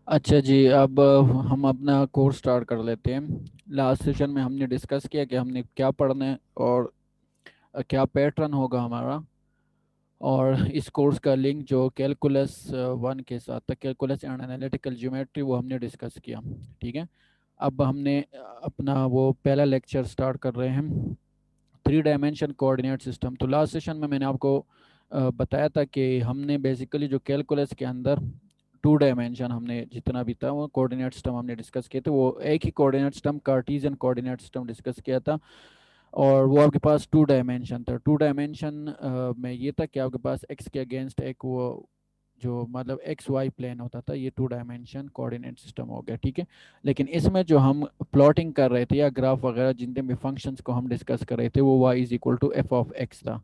अच्छा जी, अब हम अपना कोर्स स्टार्ट कर लेते हैं। लास्ट सेशन में हमने डिस्कस किया कि हमने क्या पढ़ना है और क्या पैटर्न होगा हमारा। और इस कोर्स का लिंक जो कैलकुलस वन के साथ था, कैलकुलस एंड एनालिटिकल ज्योमेट्री, वो हमने डिस्कस किया। ठीक है। अब हमने अपना वो पहला लेक्चर स्टार्ट कर रहे हैं, थ्री डायमेंशन कोऑर्डिनेट सिस्टम। तो लास्ट सेशन में मैंने आपको बताया था कि हमने बेसिकली जो कैलकुलस के अंदर टू डायमेंशन हमने जितना भी था वो कोऑर्डिनेट सिस्टम हमने डिस्कस किए थे। वो एक ही coordinate system, Cartesian coordinate system discuss किया था। और वो आपके पास टू डायमेंशन था। टू डायमेंशन में ये था कि आपके पास एक्स के अगेंस्ट एक वो जो मतलब एक्स वाई प्लेन होता था, ये टू डायमेंशन कोऑर्डिनेट सिस्टम हो गया। ठीक है। लेकिन इसमें जो हम प्लॉटिंग कर रहे थे या ग्राफ वगैरह जितने भी फंक्शंस को हम डिस्कस कर रहे थे, वो y is equal to f of x था।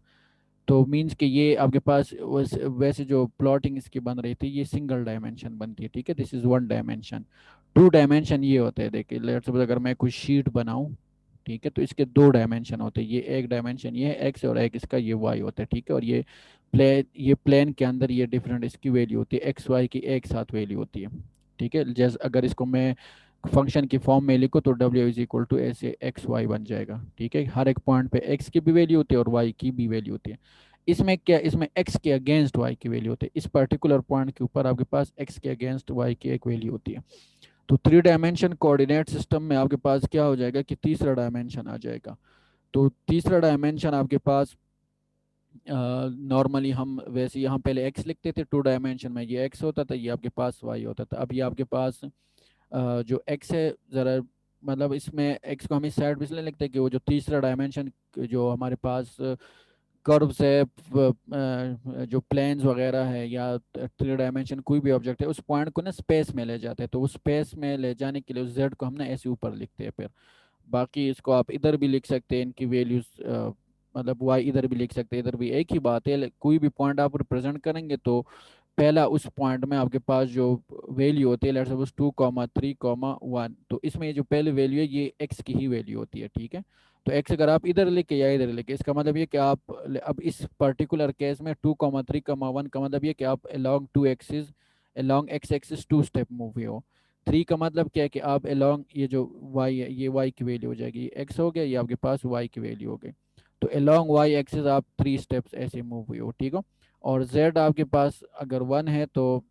तो मीन्स कि ये आपके पास वैसे जो प्लॉटिंग इसकी बन रही थी, ये सिंगल डायमेंशन बनती है। ठीक है, this is one dimension. Two dimension ये होते हैं, देखिए लेट्स सपोज अगर मैं कोई शीट बनाऊं, ठीक है, तो इसके दो डायमेंशन होते हैं। ये एक डायमेंशन ये है एक्स और एक इसका ये वाई होता है। ठीक है। और ये प्लेन के अंदर ये डिफरेंट इसकी वैल्यू होती है, एक्स वाई की एक साथ वैल्यू होती है। ठीक है। जैसे अगर इसको मैं फंक्शन की फॉर्म में लिखो तो डब्ल्यू इज इक्वल टू ऐसे एक्स वाई बन जाएगा। ठीक है। हर एक पॉइंट पे एक्स की भी वैल्यू होती है और वाई की भी वैल्यू होती है। इसमें क्या, इसमें एक्स के अगेंस्ट वाई की वैल्यू होती है। इस पर्टिकुलर पॉइंट के ऊपर आपके पास एक्स के अगेंस्ट वाई की एक वैल्यू होती है। तो थ्री डायमेंशन कोऑर्डिनेट सिस्टम में आपके पास क्या हो जाएगा कि तीसरा डायमेंशन आ जाएगा। तो तीसरा डायमेंशन आपके पास नॉर्मली हम वैसे यहाँ पहले एक्स लिखते थे, टू डायमेंशन में ये एक्स होता था, ये आपके पास वाई होता था। अब ये आपके पास जो एक्स है, ज़रा मतलब इसमें एक्स को हम इस साइड पे इसलिए लिखते हैं कि वो जो तीसरा डायमेंशन जो हमारे पास कर्व्स है, जो प्लेन्स वगैरह है या थ्री डायमेंशन कोई भी ऑब्जेक्ट है, उस पॉइंट को ना स्पेस में ले जाते हैं। तो उस स्पेस में ले जाने के लिए उस जेड को हम ना ऐसे ऊपर लिखते हैं। फिर बाकी इसको आप इधर भी लिख सकते हैं, इनकी वैल्यूज मतलब वाई इधर भी लिख सकते हैं, इधर भी एक ही बात है। कोई भी पॉइंट आप रिप्रेजेंट करेंगे तो पहला उस पॉइंट में आपके पास जो वैल्यू होती है, लेट्स सपोज 2, 3, 1, तो इसमें ये जो पहली वैल्यू है ये एक्स की ही वैल्यू होती है। ठीक है। तो एक्स अगर आप इधर लिखे या इधर लिखे, इसका मतलब ये कि आप अब इस पर्टिकुलर केस में 2, 3, 1 का मतलब ये कि आप along two axis, along x axis two step move हुए हो। थ्री का मतलब क्या है कि आप अलोंग ये जो वाई है, ये वाई की वैल्यू हो जाएगी, ये एक्स हो गया, ये आपके पास वाई की वैल्यू हो गई। तो अलोंग वाई एक्सिस आप थ्री स्टेप्स ऐसे मूव हुए हो। ठीक हो। और z आपके पास अगर वन है तो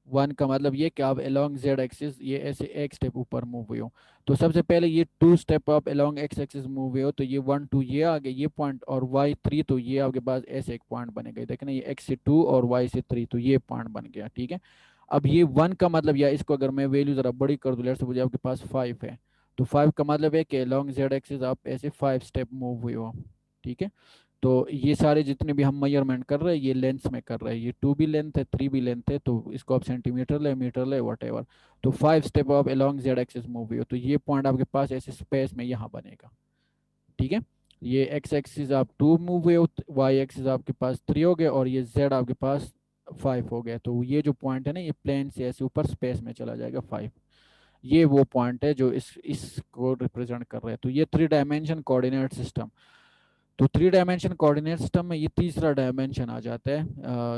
वन का मतलब ये कि आप अलोंग जेड एक्सिस ये ऐसे एक स्टेप ऊपर मूव हुए हो। तो सबसे पहले ये टू स्टेप आप अलोंग एक्स एक्सिस मूव हुए हो, तो ये 1, 2 ये आ गए ये पॉइंट, और y3 तो ये आपके पास ऐसे एक पॉइंट बनेगा। देखना ये x से 2 और y से 3, तो ये पॉइंट बन गया। ठीक है। अब ये वन का मतलब, या इसको अगर मैं वैल्यू जरा बड़ी कर दूं, लेट्स सपोज आपके पास 5 है, तो 5 का मतलब है कि अलोंग जेड एक्सिस आप ऐसे 5 स्टेप मूव हुए हो। ठीक है। तो ये सारे जितने भी हम मेजरमेंट कर रहे हैं ये लेंथ में कर रहे हैं, ये 2 भी लेंथ है, 3 भी लेंथ है, तो इसको आप सेंटीमीटर ले, मीटर ले, वट एवर। तो 5 स्टेप आप अलोंग जेड एक्सिस मूव हुई हो, तो ये पॉइंट आपके पास ऐसे स्पेस में यहाँ बनेगा। ठीक है। ये एक्स एक्सिस आप 2 मूव हुए हो, वाई एक्सिस आपके पास 3 हो गए, और ये जेड आपके पास 5 हो गया। तो ये जो पॉइंट है ना, ये प्लेन से ऐसे ऊपर स्पेस में चला जाएगा 5। ये वो पॉइंट है जो इसको रिप्रेजेंट कर रहे हैं। तो ये थ्री डायमेंशन कोऑर्डिनेट सिस्टम। तो थ्री डायमेंशन कोऑर्डिनेट सिस्टम में ये तीसरा डायमेंशन आ जाता है,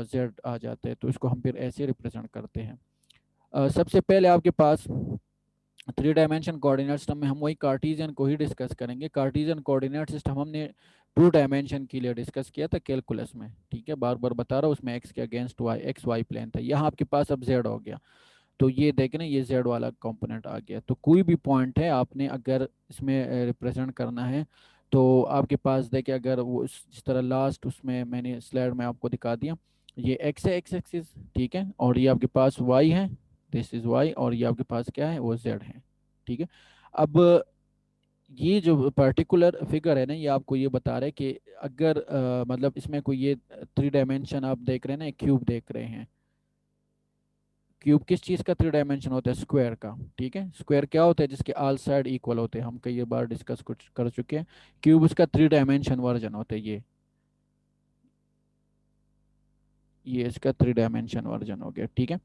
जेड आ जाता है, तो इसको हम फिर ऐसे रिप्रेजेंट करते हैं। सबसे पहले आपके पास थ्री डायमेंशन कोऑर्डिनेट सिस्टम में हम वही कार्टेशियन को ही डिस्कस करेंगे। कार्टेशियन कोऑर्डिनेट सिस्टम हमने टू डायमेंशन के लिए डिस्कस किया था कैलकुलस में। ठीक है, बार बार बता रहा हूँ, उसमें एक्स के against y, x y plane था। यहाँ आपके पास अब जेड हो गया। तो ये देखें ना, ये जेड वाला कंपोनेंट आ गया। तो कोई भी पॉइंट है आपने अगर इसमें रिप्रेजेंट करना है, तो आपके पास देखिए, अगर वो जिस तरह लास्ट उसमें मैंने स्लाइड में आपको दिखा दिया, ये एक्स है एक्स एक्सिस। ठीक है। और ये आपके पास वाई है, दिस इज वाई, और ये आपके पास क्या है, वो जेड है। ठीक है। अब ये जो पर्टिकुलर फिगर है ना, ये आपको ये बता रहा है कि अगर मतलब इसमें कोई ये थ्री डायमेंशन आप देख रहे हैं ना, क्यूब देख रहे हैं। क्यूब किस चीज का थ्री डायमेंशन होता है, स्क्वायर का। ठीक है। स्क्वायर क्या होता है, जिसके ऑल साइड इक्वल होते हैं, हम कई बार डिस्कस कुछ कर चुके हैं। क्यूब उसका थ्री डायमेंशन वर्जन होता है। ये इसका थ्री डायमेंशन वर्जन हो गया। ठीक है।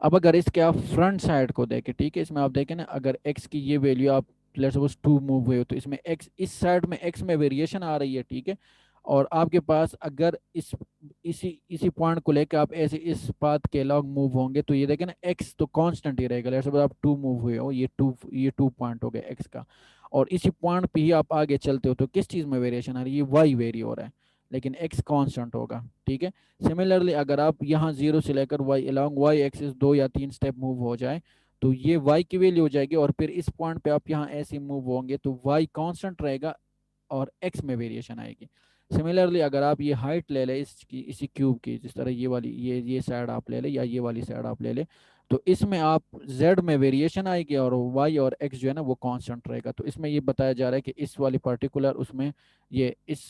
अब अगर इसके आप फ्रंट साइड को देखें, ठीक है, इसमें आप देखें ना, अगर एक्स की ये वैल्यू आप लेट्स सपोज 2 मूव हुए हो, तो इसमें एक्स इस साइड में एक्स में वेरिएशन आ रही है। ठीक है। और आपके पास अगर इसी इसी पॉइंट को लेकर आप ऐसे इस पाथ के अलॉन्ग मूव होंगे तो ये देखें ना, एक्स तो कांस्टेंट ही रहेगा। लेट्स सपोज आप टू मूव हुए हो, ये टू पॉइंट हो गया एक्स का, और इसी पॉइंट पे ही आप आगे चलते हो तो किस चीज़ में वेरिएशन आ रही है, ये वाई वेरी हो रहा है, लेकिन एक्स कांस्टेंट होगा। ठीक है। सिमिलरली अगर आप यहाँ जीरो से लेकर वाई अलॉन्ग वाई एक्सिस 2 या 3 स्टेप मूव हो जाए तो ये y की वैल्यू हो जाएगी, और फिर इस पॉइंट पे आप यहाँ ऐसे मूव होंगे तो y कांस्टेंट रहेगा और x में वेरिएशन आएगी। सिमिलरली अगर आप ये हाइट ले लें इसकी, इसी क्यूब की, जिस तरह ये वाली ये साइड आप ले लें या ये वाली साइड आप ले लें, तो इसमें आप z में वेरिएशन आएगी और y और x जो है ना वो कांस्टेंट रहेगा। तो इसमें ये बताया जा रहा है कि इस वाली पर्टिकुलर उसमें ये इस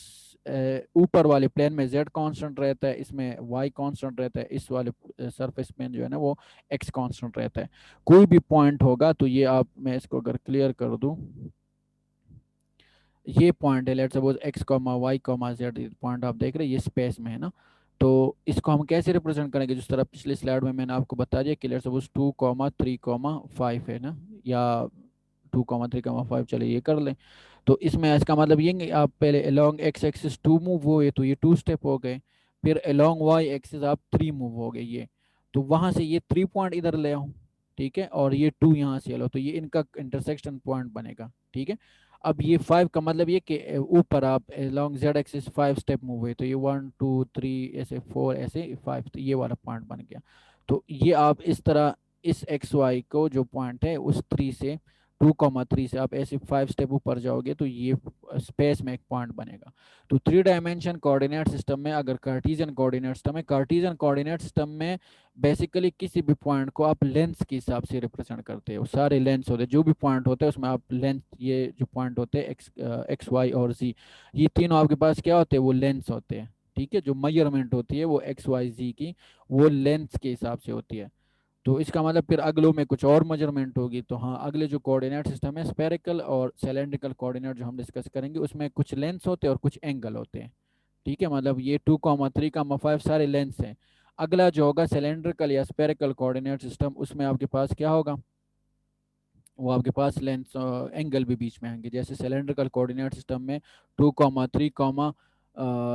ऊपर वाले प्लेन में z कांस्टेंट रहता है, इसमें y कांस्टेंट रहता है, इस वाले सरफेस में जो है ना वो x कांस्टेंट रहता है। कोई भी पॉइंट होगा तो ये आप, मैं इसको अगर क्लियर कर दूं, ये पॉइंट है, let's suppose x comma y comma z, point आप देख रहे हैं ये स्पेस में है ना, तो इसको हम कैसे रिप्रेजेंट करेंगे, जिस तरह पिछली स्लाइड में मैंने आपको बता दिया कि लेट्स सपोज 2,3,5 है ना, या 2,3,5, चले ये कर लें। तो इसमें इसका मतलब ये नहीं, आप पहले अलोंग एक्स एक्सिस 2 मूव हुए तो ये 2 स्टेप हो गए, फिर अलोंग वाई एक्सिस आप 3 मूव हो गए, ये तो वहां से ये 3 पॉइंट इधर ले आओ, ठीक है, और ये 2 यहाँ से लो तो ये इनका इंटरसेक्शन पॉइंट बनेगा। ठीक है। अब ये 5 का मतलब ये कि ऊपर आप long Z axis 5 step move हुए तो ये 1 2 3 ऐसे 4 ऐसे 5, तो ये वाला पॉइंट बन गया। तो ये आप इस तरह इस एक्स वाई को जो पॉइंट है उस 3 से 2,3 से आप ऐसे 5 स्टेप ऊपर जाओगे तो ये स्पेस में एक पॉइंट बनेगा। तो 3 डायमेंशन कोऑर्डिनेट सिस्टम में, अगर कार्टीजियन कोऑर्डिनेट सिस्टम है, कार्टीजियन कोऑर्डिनेट सिस्टम में बेसिकली किसी भी पॉइंट को आप लेंस के हिसाब से रिप्रेजेंट करते हो, सारे लेंस होते हैं, जो भी पॉइंट होते हैं उसमें आप लेंस, ये जो पॉइंट होते हैं एक्स वाई और जी, ये तीनों आपके पास क्या होते हैं, वो लेंस होते हैं। ठीक है। जो मेजरमेंट होती है वो एक्स वाई जी की, वो लेंस के हिसाब से होती है। तो इसका मतलब फिर अगलों में कुछ और मेजरमेंट होगी। तो हाँ, अगले जो कोऑर्डिनेट सिस्टम है स्फेरिकल और सिलेंड्रिकल कोऑर्डिनेट जो हम डिस्कस करेंगे उसमें कुछ लेंस होते हैं और कुछ एंगल होते हैं। ठीक है। मतलब ये 2,3,5 सारे लेंस हैं। अगला जो होगा सिलेंड्रिकल या स्फेरिकल कोऑर्डिनेट सिस्टम, उसमें आपके पास क्या होगा, वो आपके पास लेंस एंगल भी बीच में आएंगे। जैसे सिलेंड्रिकल कोऑर्डिनेट सिस्टम में 2,3,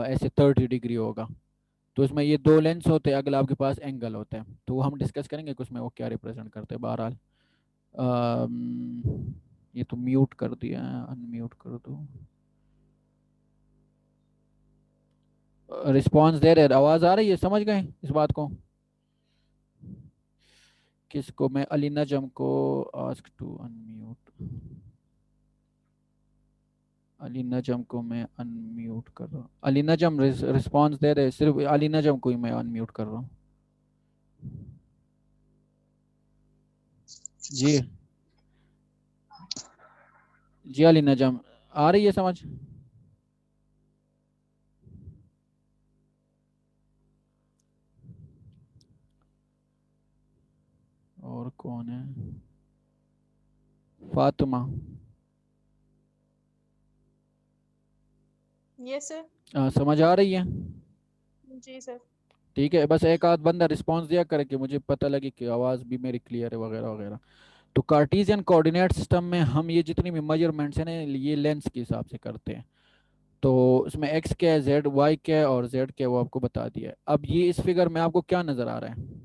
ऐसे 30 डिग्री होगा, तो इसमें ये दो लेंस होते हैं, अगला आपके पास एंगल होते हैं। तो वो हम डिस्कस करेंगे कि उसमें वो क्या रिप्रेजेंट करते हैं। बहरहाल ये तो म्यूट कर दिया है, अनम्यूट कर दो। रिस्पॉन्स दे रहे, आवाज आ रही है, समझ गए इस बात को? किसको, मैं अली नजम को आस्क टू अनम्यूट, अली नजम को मैं अनम्यूट कर रहा हूँ। अली नजम रिस्पॉन्स दे रहे, सिर्फ अली नजम को ही मैं अनम्यूट कर रहा हूँ। जी जी अली नजम, आ रही है समझ? और कौन है? फातिमा। Yes sir. समझ आ रही है? जी सर। ठीक है, बस एक आध बंदा रिस्पॉन्स दिया करे कि मुझे पता लगे कि आवाज़ भी मेरी क्लियर है वगैरह वगैरह। तो कार्टेशियन कोऑर्डिनेट सिस्टम में हम ये जितनी भी मेजरमेंट्स हैं ना, ये लेंस के हिसाब से करते हैं। तो उसमें एक्स क्या है, जेड वाई क्या है और जेड क्या है वो आपको बता दिया है। अब ये इस फिगर में आपको क्या नज़र आ रहा है,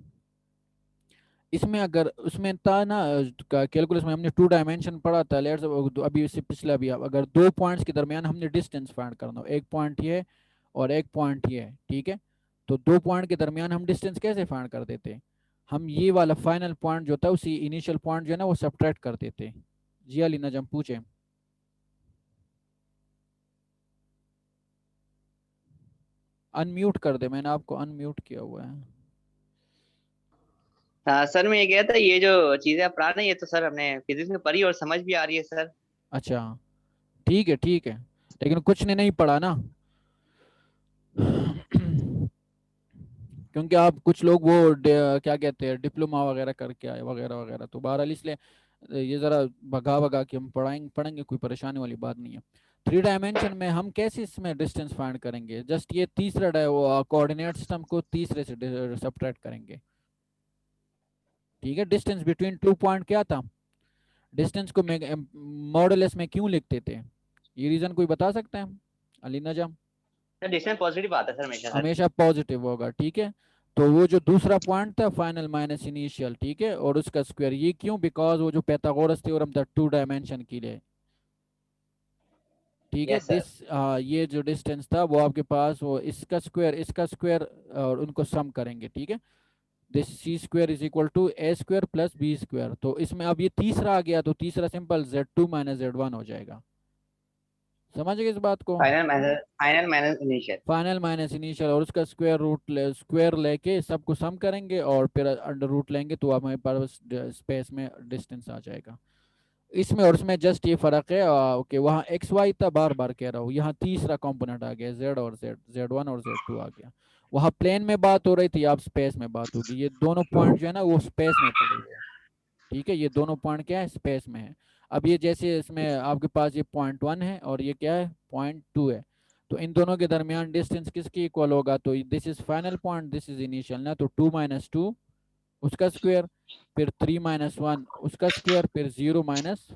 इसमें अगर उसमें था ना कैलकुलस में हमने 2 डायमेंशन पढ़ा था, लेट्स अभी इससे पिछला भी, अब अगर दो पॉइंट्स के दरमियान हमने डिस्टेंस फाइंड करना हो, एक पॉइंट ये है और एक पॉइंट ये है, ठीक है, तो दो पॉइंट के दरमियान हम डिस्टेंस कैसे फाइंड कर देते हैं, हम ये वाला फाइनल पॉइंट जो था उसी इनिशियल पॉइंट जो है ना वो सब्ट्रैक्ट कर देते हैं। जी अली नजम पूछे। अनम्यूट कर दे, मैंने आपको अनम्यूट किया हुआ है। हाँ सर, मैं ये कह था, ये जो चीजें आप पढ़ा रहे हैं ये तो सर हमने फिजिक्स में पढ़ी और समझ भी आ रही है सर। अच्छा, ठीक है ठीक है, लेकिन कुछ ने नहीं पढ़ा ना क्योंकि आप कुछ लोग वो क्या कहते हैं डिप्लोमा वगैरह करके आए वगैरह वगैरह, तो बहरहाल इसलिए ये ज़रा भगा भगा के हम पढ़ेंगे, कोई परेशानी वाली बात नहीं है। 3 डायमेंशन में हम कैसे इसमें डिस्टेंस फाइंड करेंगे, जस्ट ये तीसरा कोऑर्डिनेट सिस्टम को तीसरे से सब्ट्रैक्ट करेंगे। ठीक है। डिस्टेंस बिटवीन 2 पॉइंट क्या था, डिस्टेंस को मॉडुलस में क्यों लिखते थे, ये रीज़न कोई बता सकते हैं? अली नजम। सर डिस्टेंस पॉजिटिव आता है सर हमेशा सर। हमेशा पॉजिटिव होगा, ठीक है। तो वो जो दूसरा पॉइंट था फाइनल माइनस इनिशियल, ठीक है, और उसका स्क्वायर, ये क्यों? बिकॉज वो जो पैथागोरस थ्योरम था 2 डायमेंशन के लिए, ठीक है। Yes sir. ये जो डिस्टेंस था वो आपके पास, वो इसका स्क्वायर और उनको सम करेंगे, ठीक है। This c square is equal to a square plus b square. तो इसमें अब ये तीसरा आ गया, तो तीसरा सिंपल Z2 माइनस Z1 हो जाएगा। समझ गए इस बात को? Final minus initial. Final minus initial, और उसका स्क्वायर लेके सबको सम करेंगे और फिर अंडर रूट लेंगे, तो हमारे पास स्पेस में डिस्टेंस आ जाएगा। इसमें और उसमें जस्ट ये फर्क है ओके, वहाँ एक्स वाई था, बार बार कह रहा हूँ, यहाँ तीसरा कंपोनेंट आ गया, जेड और Z1 और Z2 आ गया। वहाँ प्लेन में बात हो रही थी, आप स्पेस में बात होगी। ये दोनों पॉइंट जो है ना वो स्पेस में पड़े हुए हैं, ठीक है। ये दोनों पॉइंट क्या है? स्पेस में है। अब ये जैसे इसमें आपके पास ये पॉइंट 1 है और ये क्या है? पॉइंट 2 है। तो इन दोनों के दरमियान डिस्टेंस किसकी इक्वल होगा? तो this is final point, this is initial ना, तो 2 - 2 उसका स्क्वायर, फिर 3 - 1 उसका स्क्वायर, फिर 0 -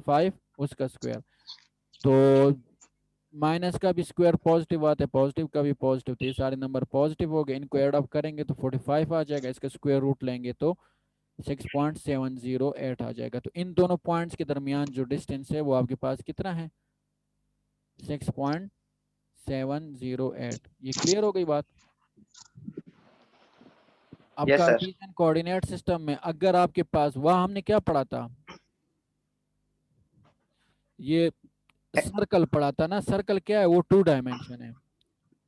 5 उसका स्क्वायर। तो माइनस का भी स्क्वायर पॉजिटिव आता है, पॉजिटिव का भी पॉजिटिव, तो ये सारे नंबर पॉजिटिव हो गए। इनको ऐड अप करेंगे तो 45 आ जाएगा, इसका स्क्वायर रूट लेंगे तो 6.708 आ जाएगा। तो इन दोनों पॉइंट्स के दरमियान जो डिस्टेंस है वो आपके पास कितना है? 6.708। ये क्लियर हो गई बात? अब yes sir. Cartesian coordinate system में अगर आपके पास, वहाँ हमने क्या पढ़ा था? ये सर्कल पढ़ा था ना। सर्कल क्या है? वो 2 डायमेंशन है,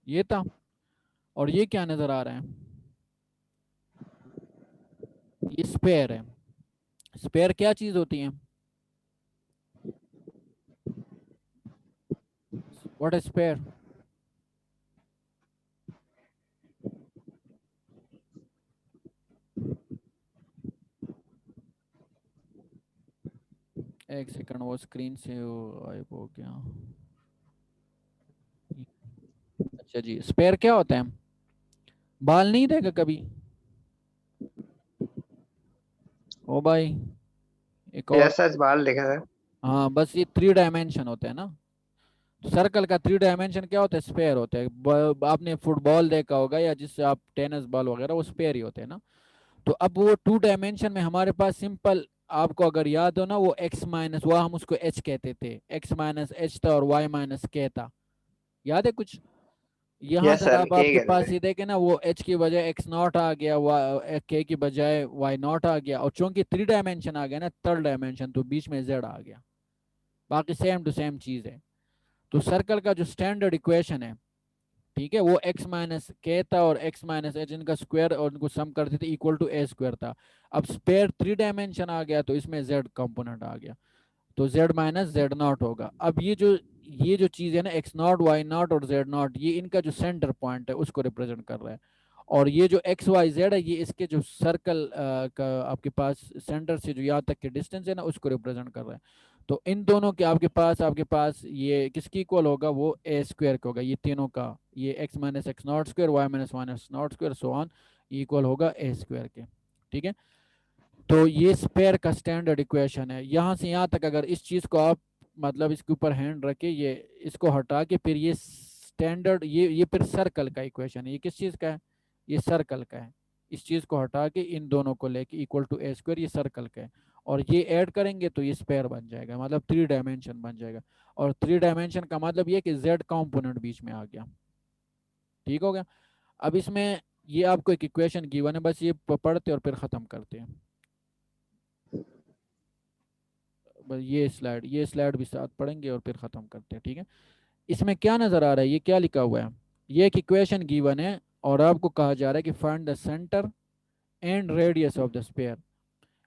ये था। और ये क्या नजर आ रहा है? ये स्पेयर है। स्पेयर क्या चीज होती है? What is sphere? एक सेकंड, वो स्क्रीन से वो गायब हो गया। अच्छा जी, स्पेयर क्या होता है? बाल नहीं देगा कभी? ओ भाई, एक और। यस सर बाल देखा सर। हाँ, बस ये 3 डायमेंशन होते हैं ना। सर्कल का 3 डायमेंशन क्या होता है? स्पेयर होता है। आपने फुटबॉल देखा होगा या जिससे आप टेनिस बॉल वगैरह, वो स्पेयर ही होते हैं ना। तो अब वो 2 डायमेंशन में हमारे पास सिंपल, आपको अगर याद हो ना, वो x माइनस, वो हम उसको h कहते थे, x - h था और y - k था। याद है कुछ? यहाँ यस सर सर अब क्या आपके कहते पास थे। ये देखे ना, वो h की बजाय x0 आ गया, k की बजाय y0 आ गया, और चूंकि 3 डायमेंशन आ गया ना, थर्ड डायमेंशन, तो बीच में z आ गया। बाकी सेम टू सेम चीज है। तो सर्कल का जो स्टैंडर्ड इक्वेशन है, ठीक है, वो x - k था और x - h इनका स्क्वायर और इनको सम करते थे इक्वल टू a स्क्वायर था। अब स्पेयर 3 डायमेंशन आ गया, तो इसमें z कंपोनेंट आ गया, तो z - z0 होगा। अब ये जो चीज है ना, x0 y0 और z0, ये इनका जो सेंटर पॉइंट है उसको रिप्रेजेंट कर रहा है। और ये जो एक्स वाई जेड है, ये इसके जो सर्कल का आपके पास सेंटर से जो यहाँ तक के डिस्टेंस है ना, उसको रिप्रेजेंट कर रहा है। तो इन दोनों के आपके पास ये किसकी इक्वल होगा? वो ए स्क्वायर का होगा, ये तीनों का। ये x - x0 square, y - y0 square, so on, equal होगा ए स्क्वायर के, ठीक है। तो ये स्पेयर का स्टैंडर्ड इक्वेशन है। यहाँ से यहाँ तक अगर इस चीज को आप, मतलब इसके ऊपर हैंड रखे, ये इसको हटा के, फिर ये स्टैंडर्ड, ये फिर सर्कल का इक्वेशन है। ये किस चीज का है? ये सर्कल का है। इस चीज को हटा के इन दोनों को लेके इक्वल टू ए स्क्वायर, ये सर्कल का है। और ये ऐड करेंगे तो ये स्पेयर बन जाएगा, मतलब 3 डायमेंशन बन जाएगा। और 3 डायमेंशन का मतलब ये कि जेड कंपोनेंट बीच में आ गया, ठीक हो गया। अब इसमें ये आपको एक इक्वेशन गिवन है, बस ये पढ़ते और फिर खत्म करते हैं। बस ये स्लाइड भी साथ पढ़ेंगे और फिर ख़त्म करते हैं, ठीक है। इसमें क्या नज़र आ रहा है? ये क्या लिखा हुआ है? ये एक इक्वेशन गिवन है और आपको कहा जा रहा है कि find the centre and radius of the sphere.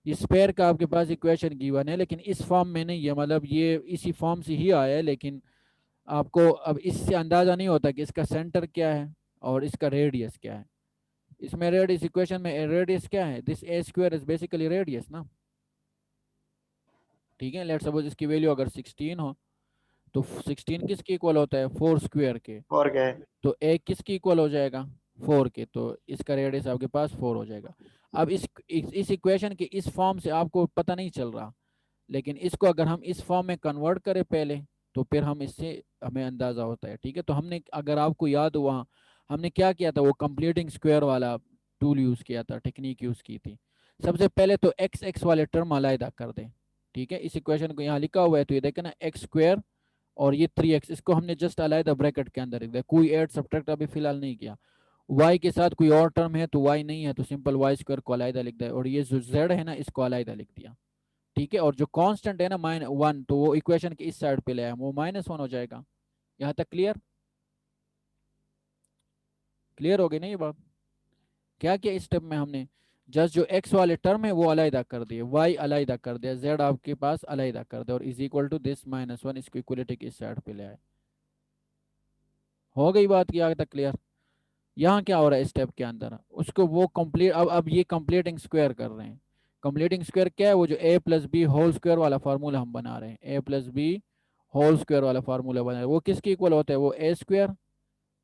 ये स्पेयर का आपके पास इक्वेशन गिवन है, लेकिन इस फॉर्म में नहीं है, मतलब ये इसी फॉर्म से ही आया है, लेकिन आपको अब इससे अंदाज़ा नहीं होता कि इसका सेंटर क्या है और इसका रेडियस क्या है। इसमें रेडियस, इक्वेशन में रेडियस क्या है? This A square is basically radius ना, ठीक है। लेट्स सपोज इसकी वैल्यू अगर 16 हो, तो 16 किसके इक्वल होता है? 4 स्क्वायर के। और क्या है। तो एक किसके इक्वल हो जाएगा? 4 के। तो इसका रेडियस आपके पास 4 हो जाएगा। अब इस इक्वेशन के इस फॉर्म से आपको पता नहीं चल रहा, लेकिन इसको अगर हम इस फॉर्म में कन्वर्ट करें पहले, तो फिर हम इससे हमें अंदाज़ा होता है। ठीक है, तो हमने अगर आपको याद हो वहाँ हमने क्या किया था, वो कंप्लीटिंग स्क्वायर वाला टूल यूज़ किया था, टेक्निक यूज़ की थी। सबसे पहले तो एक्स एक्स वाले टर्म अलग कर दें। ठीक है, इस इक्वेशन को यहाँ लिखा हुआ है तो ये देखें ना, एक्स स्क्वायर और ये 3x, इसको हमने जस्ट अलग ब्रैकेट के अंदर लिख दिया, कोई ऐड सब्ट्रैक्ट अभी फिलहाल नहीं किया। y के साथ कोई और टर्म है तो y नहीं है तो सिंपल y स्क्वायर को अलग लिख दिया, और ये जो z है ना इसको अलग लिख दिया। ठीक है, और जो कांस्टेंट है ना -1 तो वो इक्वेशन के इस साइड पे ले आया, वो -1 हो जाएगा। यहाँ तक क्लियर? क्लियर हो गई ना ये बात? क्या क्या इस स्टेप में हमने जस्ट जो x वाले टर्म है वो अलग कर दिए, y अलग कर दिया, z आपके पास अलग कर दिया, और इज इक्वल टू दिस -1, इसको इक्वलिटी के इस साइड पे ले आए। हो गई बात? क्या तक क्लियर? यहाँ क्या हो रहा है स्टेप के अंदर, उसको वो कंप्लीट, अब ये कंप्लीटिंग स्क्वायर कर रहे हैं। कंप्लीटिंग स्क्वायर क्या है? वो जो a plus b whole square वाला फार्मूला हम बना रहे हैं, a plus b whole square वाला फार्मूला बना रहे हैं, वो किसके इक्वल होता है? वो a स्क्वायर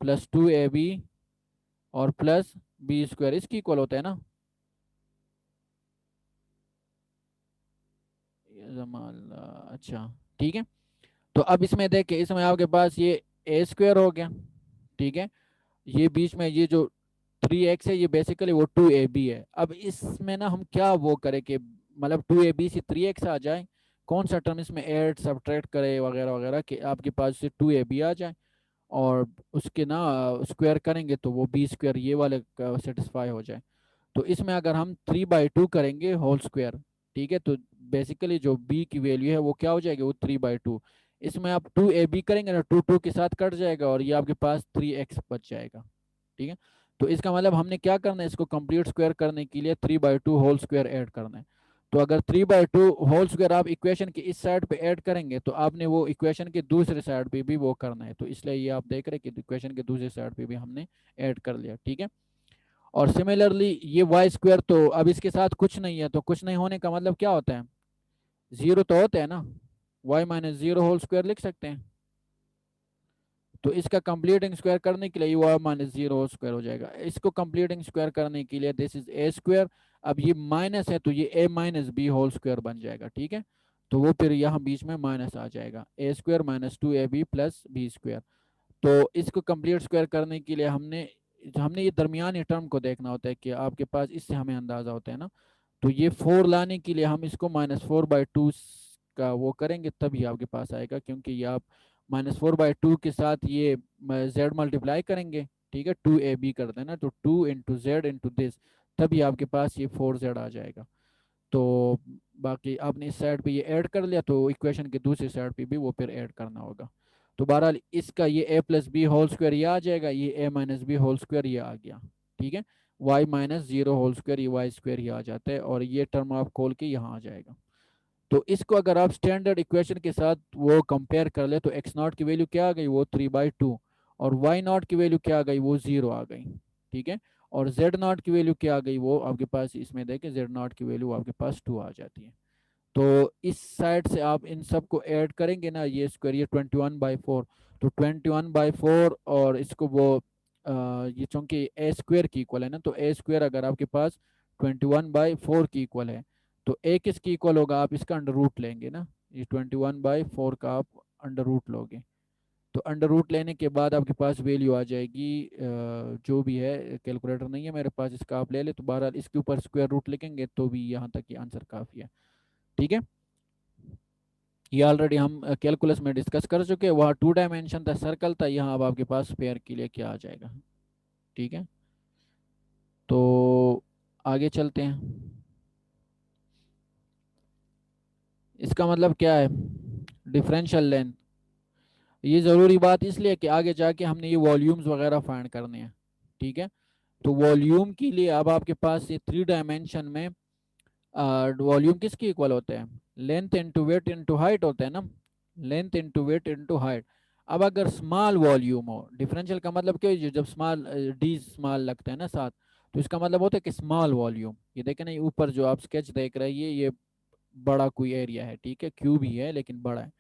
प्लस 2ab और प्लस बी स्क्वायर, इसकी इक्वल होता है ना। अच्छा ठीक है, तो अब इसमें देखे, इसमें आपके पास ये a स्क्वायर हो गया। ठीक है, ये बीच में ये जो 3x है ये बेसिकली वो 2ab है। अब इसमें ना हम क्या वो करें कि मतलब 2ab से 3x आ जाए, कौन सा टर्म इसमें ऐड सब्ट्रैक्ट करे वगैरह वगैरह कि आपके पास से 2ab आ जाए, और उसके ना स्क्वायर करेंगे तो वो बी स्क्वायर ये वाले सेटिस्फाई हो जाए। तो इसमें अगर हम 3/2 करेंगे होल स्क्वायर, ठीक है, तो बेसिकली जो b की वैल्यू है वो क्या हो जाएगी? वो 3/2। इसमें आप 2ab करेंगे ना, 2 के साथ कट जाएगा और ये आपके पास 3x बच जाएगा। ठीक है, तो इसका मतलब हमने क्या करना है, इसको कंप्लीट स्क्वायर करने के लिए 3/2 होल स्क्वायर ऐड करना है। तो अगर 3/2 होल स्क्वायर आप इक्वेशन के इस साइड पे ऐड करेंगे तो आपने वो इक्वेशन के दूसरे साइड पे भी वो करना है, तो इसलिए ये आप देख रहे हैं कि इक्वेशन के दूसरे साइड पे भी हमने ऐड कर लिया। ठीक है, और सिमिलरली ये वाई स्क्वायर, तो अब इसके साथ कुछ नहीं है, तो कुछ नहीं होने का मतलब क्या होता है? जीरो तो होता है ना, y-0 होल स्क्वायर लिख सकते हैं। तो इसका कंप्लीटिंग स्क्वायर करने के लिए y-0 होल स्क्वायर हो जाएगा। इसको कंप्लीटिंग स्क्वायर करने के लिए दिस इज a स्क्वायर, अब ये माइनस है तो ये a minus b whole square बन जाएगा। ठीक है, तो वो फिर यहाँ बीच में माइनस आ जाएगा, a square minus 2ab plus b square. तो इसको कंप्लीट स्क्वायर करने के लिए हमने हमने ये दरमियानी टर्म को देखना होता है कि आपके पास, इससे हमें अंदाजा होता है ना। तो ये 4 लाने के लिए हम इसको -4/2 का वो करेंगे तभी आपके पास आएगा, क्योंकि ये आप -4/2 के साथ ये z मल्टीप्लाई करेंगे। ठीक है, 2ab कर देना, तो 2 इंटू जेड इंटू दिस, तभी आपके पास ये 4z आ जाएगा। तो बाकी आपने इस साइड पे ये ऐड कर लिया तो इक्वेशन के दूसरी साइड पे भी वो फिर ऐड करना होगा। तो बहरहाल इसका ये a plus b whole square ये आ जाएगा, ये a minus b whole square ये आ गया। ठीक है, y-0 होल स्क्वायर ये वाई स्क्वायर ही आ जाता है, और ये टर्म आप खोल के यहाँ आ जाएगा। तो इसको अगर आप स्टैंडर्ड इक्वेशन के साथ वो कंपेयर कर ले तो x0 की वैल्यू क्या आ गई? वो 3/2, और y0 की वैल्यू क्या आ गई? वो 0 आ गई। ठीक है, और z0 की वैल्यू क्या आ गई? वो आपके पास इसमें देखें, z0 की वैल्यू आपके पास 2 आ जाती है। तो इस साइड से आप इन सब को ऐड करेंगे ना, ये स्क्वायर ये 21/4, तो 21/4, और इसको वो ये चूंकि ए स्क्वायर की इक्वल है ना, तो ए स्क्वायर अगर आपके पास 21/4 की इक्वल है तो ए किसकी इक्वल होगा? आप इसका अंडर रूट लेंगे ना, ये 21/4 का आप अंडर रूट लोगे, तो अंडर रूट लेने के बाद आपके पास वैल्यू आ जाएगी जो भी है, कैलकुलेटर नहीं है मेरे पास, इसका आप ले ले, तो बहरहाल इसके ऊपर स्क्वायर रूट लिखेंगे तो भी यहाँ तक ये आंसर काफ़ी है। ठीक है, ये ऑलरेडी हम कैलकुलस में डिस्कस कर चुके हैं, वहाँ 2 डायमेंशन था, सर्कल था, यहाँ अब आपके पास स्फीयर के लिए क्या आ जाएगा। ठीक है, तो आगे चलते हैं। इसका मतलब क्या है डिफरेंशियल लेंथ? ये ज़रूरी बात इसलिए कि आगे जाके हमने ये वॉल्यूम्स वगैरह फाइंड करने हैं। ठीक है, तो वॉल्यूम के लिए अब आपके पास ये 3 डायमेंशन में वॉल्यूम किसकी इक्वल होते हैं? Length into weight into height होते हैं ना, length into weight into height. अब अगर स्मॉल वॉल्यूम हो, डिफरेंशियल का मतलब क्या है, जब स्मॉल डी स्मॉल लगता है ना साथ, तो इसका मतलब होता है कि स्मॉल वॉल्यूम। ये देखें ना, ऊपर जो आप स्केच देख रहे हैं ये बड़ा कोई एरिया है, ठीक है, क्यूब ही है लेकिन बड़ा है।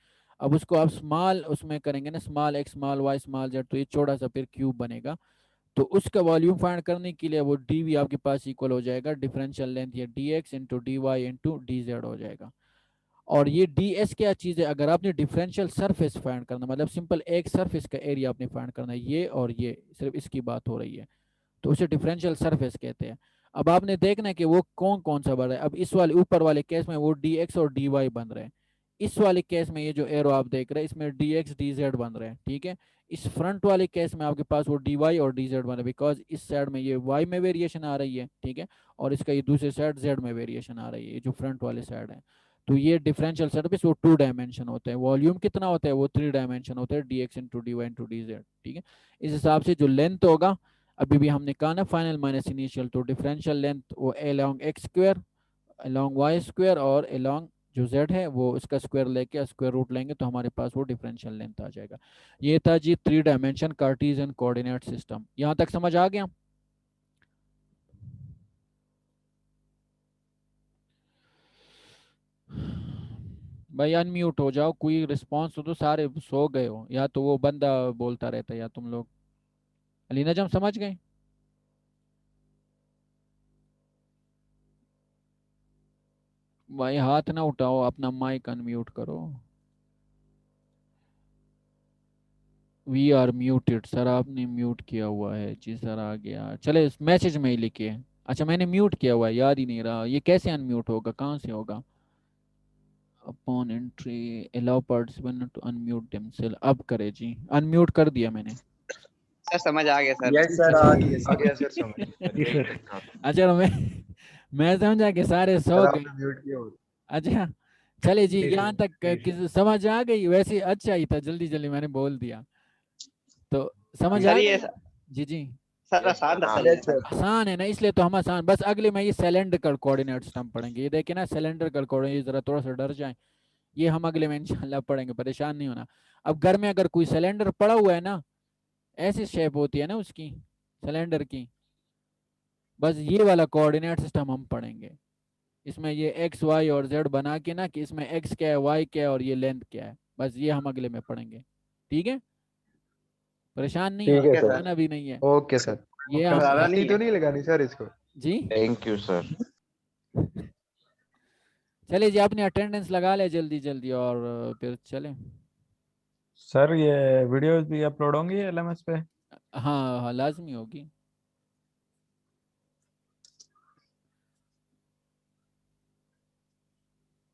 अब उसको आप स्मॉल उसमें करेंगे ना, small x small y small z, तो ये छोटा सा फिर क्यूब बनेगा। तो उसका वॉल्यूम फाइंड करने के लिए वो डी वी आपके पास इक्वल हो जाएगा डिफरेंशियल लेंथ या d x into d y into d z हो जाएगा। और ये डी एस क्या चीज़ है, अगर आपने डिफरेंशियल सरफेस फाइंड करना, मतलब सिंपल एक सरफेस का एरिया आपने फाइंड करना है, ये और ये सिर्फ इसकी बात हो रही है, तो उसे डिफरेंशियल सरफेस कहते हैं। अब आपने देखना है कि वो कौन कौन सा बढ़ रहा है। अब इस वाले ऊपर वाले केस में वो डी एक्स और डी वाई बन रहे हैं। इस वाले केस में ये जो एरो आप देख रहे हैं इसमें डी एक्स डी जेड बन रहे हैं, ठीक है। इस फ्रंट वाले केस में आपके पास वो डी वाई और डी जेड बन रहे हैं, बिकॉज इस साइड में ये वाई में वेरिएशन आ रही है, ठीक है, और इसका ये दूसरे साइड जेड में वेरिएशन आ रही है, ये जो फ्रंट वाले साइड है। तो ये डिफरेंशियल सरफेस वो 2 डायमेंशन होते हैं, वॉल्यूम कितना होता है वो 3 डायमेंशन होता है, d x into d y into d z, ठीक है। इस हिसाब से जो लेंथ होगा, अभी भी हमने कहा ना फाइनल माइनस इनिशियल, तो डिफरेंशियल लेंथ वो along X square along Y square और along जो z है वो इसका स्क्वायर लेके स्क्वायर रूट लेंगे तो हमारे पास वो डिफरेंशियल लेंथ आ जाएगा। ये था जी 3 डायमेंशन कार्टेशियन कोऑर्डिनेट सिस्टम। यहाँ तक समझ आ गया? भाई अनम्यूट हो जाओ, कोई रिस्पॉन्स तो सारे सो गए हो, या तो वो बंदा बोलता रहता है या तुम लोग। अली नजम समझ गए? भाई हाथ ना उठाओ, अपना माइक अनम्यूट करो। वी आर म्यूटेड सर, आपने म्यूट किया हुआ है जी सर, आ गया, चले इस मैसेज में ही लिखे। अच्छा मैंने म्यूट किया हुआ है, याद ही नहीं रहा, ये कैसे अनम्यूट होगा, कहाँ से होगा? Upon entry allow participant to unmute themselves, अब करे जी, अनम्यूट कर दिया मैंने। सर समझ आ गया सर। यस सर, आ गया आ गया सर समझ। अच्छा मैं समझा कि सारे सो सर गए। आपने म्यूट किया हुआ। अच्छा चले जी, ठीक है, यहाँ तक ठीक है। समझ आ गई, वैसे अच्छा ही था, जल्दी जल्दी मैंने बोल दिया तो समझ आ सर ये गई। जी जी, सर आसान था सर यस ये। सर। आसान है ना, इसलिए तो हम आसान, बस अगले में ये सिलेंड्रिकल कोऑर्डिनेट्स हम पढ़ेंगे, ये देखिए ना सिलेंड्रिकल कोऑर्डिनेट, जरा थोड़ा सा डर जाए, ये हम अगले में इंशाल्लाह पढ़ेंगे, परेशान नहीं होना। अब घर में अगर कोई सिलेंडर पड़ा हुआ है ना, ऐसी शेप होती है ना उसकी सिलेंडर की, बस ये वाला कोऑर्डिनेट सिस्टम हम पढ़ेंगे। इसमें ये एक्स वाई और जेड बना के ना कि इसमें एक्स क्या है वाई क्या है और ये लेंथ क्या है, बस ये हम अगले में पढ़ेंगे, ठीक है। परेशान नहीं ठीक है होना, सर। आना भी नहीं है ओके सर। ये हम ज्यादा घंटी नहीं तो है। नहीं लगानी सर इसको? जी। Thank you sir. चलिए जी, अपनी अटेंडेंस लगा ले जल्दी जल्दी और फिर चले। सर ये वीडियोस भी अपलोड होंगी एलएमएस पे? हाँ हाँ लाजमी होगी।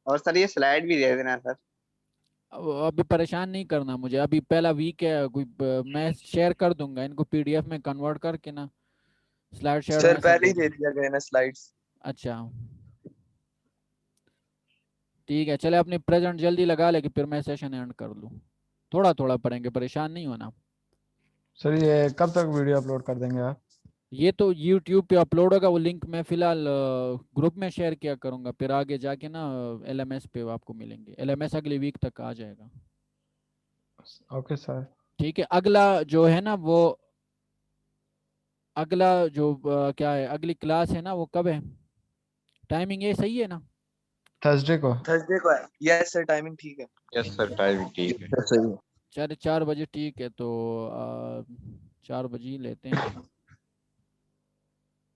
और सर ये स्लाइड भी दे देना सर। अभी परेशान नहीं करना मुझे, अभी पहला वीक है, कोई मैं शेयर कर दूंगा इनको पीडीएफ में कन्वर्ट करके ना, स्लाइड शेयर सर मैसेज पहले ही दे दे दूंगा। दिया गया ना स्लाइड्स। अच्छा ठीक है, चले अपनी प्रेजेंट जल्दी लगा ले कि फिर मैं सेशन एंड कर लूँ, थोड़ा थोड़ा पढ़ेंगे, परेशान नहीं होना। सर ये कब तक वीडियो अपलोड कर देंगे आप? ये तो यूट्यूब पे अपलोड होगा, वो लिंक मैं फिलहाल ग्रुप में शेयर किया करूँगा, फिर आगे जाके ना एलएमएस पे आपको मिलेंगे, एलएमएस अगली वीक तक आ जाएगा। Okay sir. ठीक है, अगला जो है ना वो, अगला जो क्या है अगली क्लास है ना वो कब है, टाइमिंग ये सही है ना? थर्सडे को। थर्सडे को है। यस सर, टाइमिंग ठीक है। यस सर, टाइम ठीक है। सही है। 4:30 ठीक है, तो 4 बजे ही लेते हैं।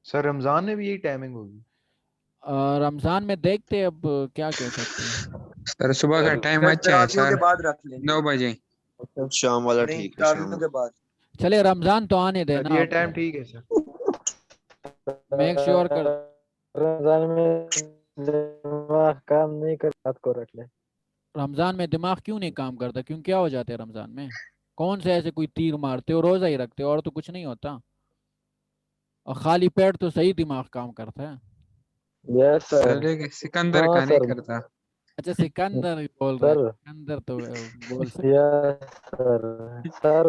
सर रमजान में भी यही टाइमिंग होगी? रमजान में देखते हैं, अब क्या कह सकते हैं। सर सुबह का टाइम अच्छा है तरावियों के सर, बाद रख लेंगे। 9 बजे। शाम वाला नहीं, ठीक है, शाम तरावियों के बाद। चले रमजान तो आने सर देना, ये आप टाइम ठीक है सर। मेक श्योर कर। रमजान में दिमाग काम नहीं कर, रात को रख ले। रमजान में दिमाग क्यों नहीं काम करता, क्यों क्या हो जाता है रमजान में? कौन से ऐसे कोई तीर मारते हो, रोजा ही रखते हो और तो कुछ नहीं होता, और खाली पेट तो सही दिमाग काम करता है। Yes sir. सर लेकिन सिकंदर हाँ का नहीं सर। करता। अच्छा सिकंदर बोल रहा है, सर सिकंदर तो बोल सकते। Yes sir. सर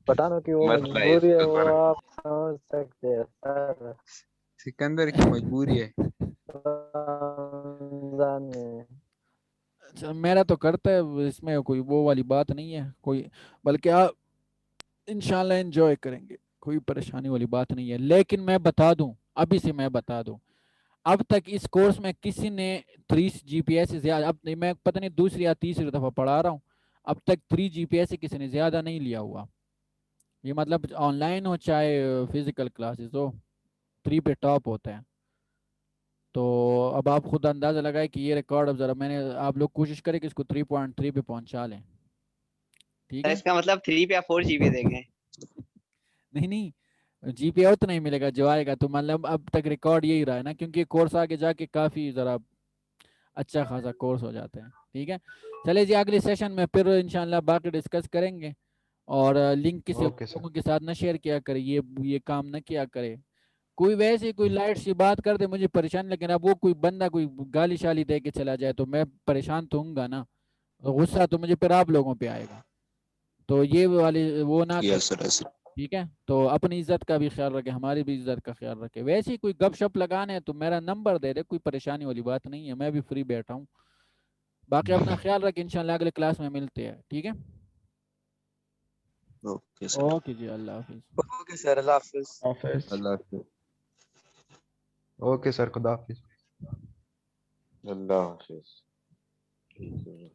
पठानों की वो मसला है मजबूरी है, इसका वो सर। आप समझ सकते हैं सर। सिकंदर की मजबूरी है। रमजान में अच्छा मेरा तो करता है, इसमें कोई वो वाली बात नहीं है कोई, बल्कि आप इंशाल्लाह एंजॉय करेंगे, कोई परेशानी वाली बात नहीं है। लेकिन मैं बता दूं, अभी से मैं बता दूं, अब तक इस कोर्स में किसी ने 3 GPA से ज्यादा, अब नहीं, मैं पता नहीं दूसरी या तीसरी दफा पढ़ा रहा हूँ, अब तक 3 GPA से किसी ने ज्यादा नहीं लिया हुआ। ये मतलब ऑनलाइन हो चाहे फिजिकल क्लासेस हो, 3 पे टॉप होता है। तो अब आप खुद अंदाज़ा लगाए कि ये रिकॉर्ड, अब ज़रा मैंने, आप लोग कोशिश करें कि इसको 3.3 पे पहुंचा लें, ठीक सर है। इसका मतलब 3 पे आप 4 जीबी देंगे? नहीं नहीं, जीपीए उतना ही मिलेगा जो आएगा, तो मतलब अब तक रिकॉर्ड यही रहा है ना, क्योंकि कोर्स आगे जाके काफ़ी ज़रा अच्छा खासा कोर्स हो जाते हैं, ठीक है। चलिए जी, अगले सेशन में फिर इंशाल्लाह बाकी डिस्कस करेंगे। और लिंक किसी ओके सर। लोगों के साथ ना शेयर किया करे, ये काम ना किया करे। कोई वैसे कोई लाइट सी बात कर दे मुझे परेशान, लेकिन अब वो कोई बंदा कोई गाली शाली दे के चला जाए तो मैं परेशान तो हूँगा ना, तो गुस्सा तो मुझे फिर आप लोगों पे आएगा। तो ये वाली वो ना कर, यस सर, यस सर। ठीक है। तो अपनी इज्जत का भी ख्याल रखे, हमारी भी इज्जत का ख्याल रखे। वैसे ही कोई गपशप लगाने है तो मेरा नंबर दे दे, कोई परेशानी वाली बात नहीं है, मैं भी फ्री बैठा हूँ। बाकी अपना ख्याल रखे, इंशाल्लाह अगले क्लास में मिलते हैं, ठीक है। Okay sir. ओके जी, अल्लाह हाफिज। ओके सर, अल्लाह हाफिज। ऑफिस अल्लाह हाफिज। ओके सर, खुदा हाफिज। अल्लाह हाफिज। ठीक है।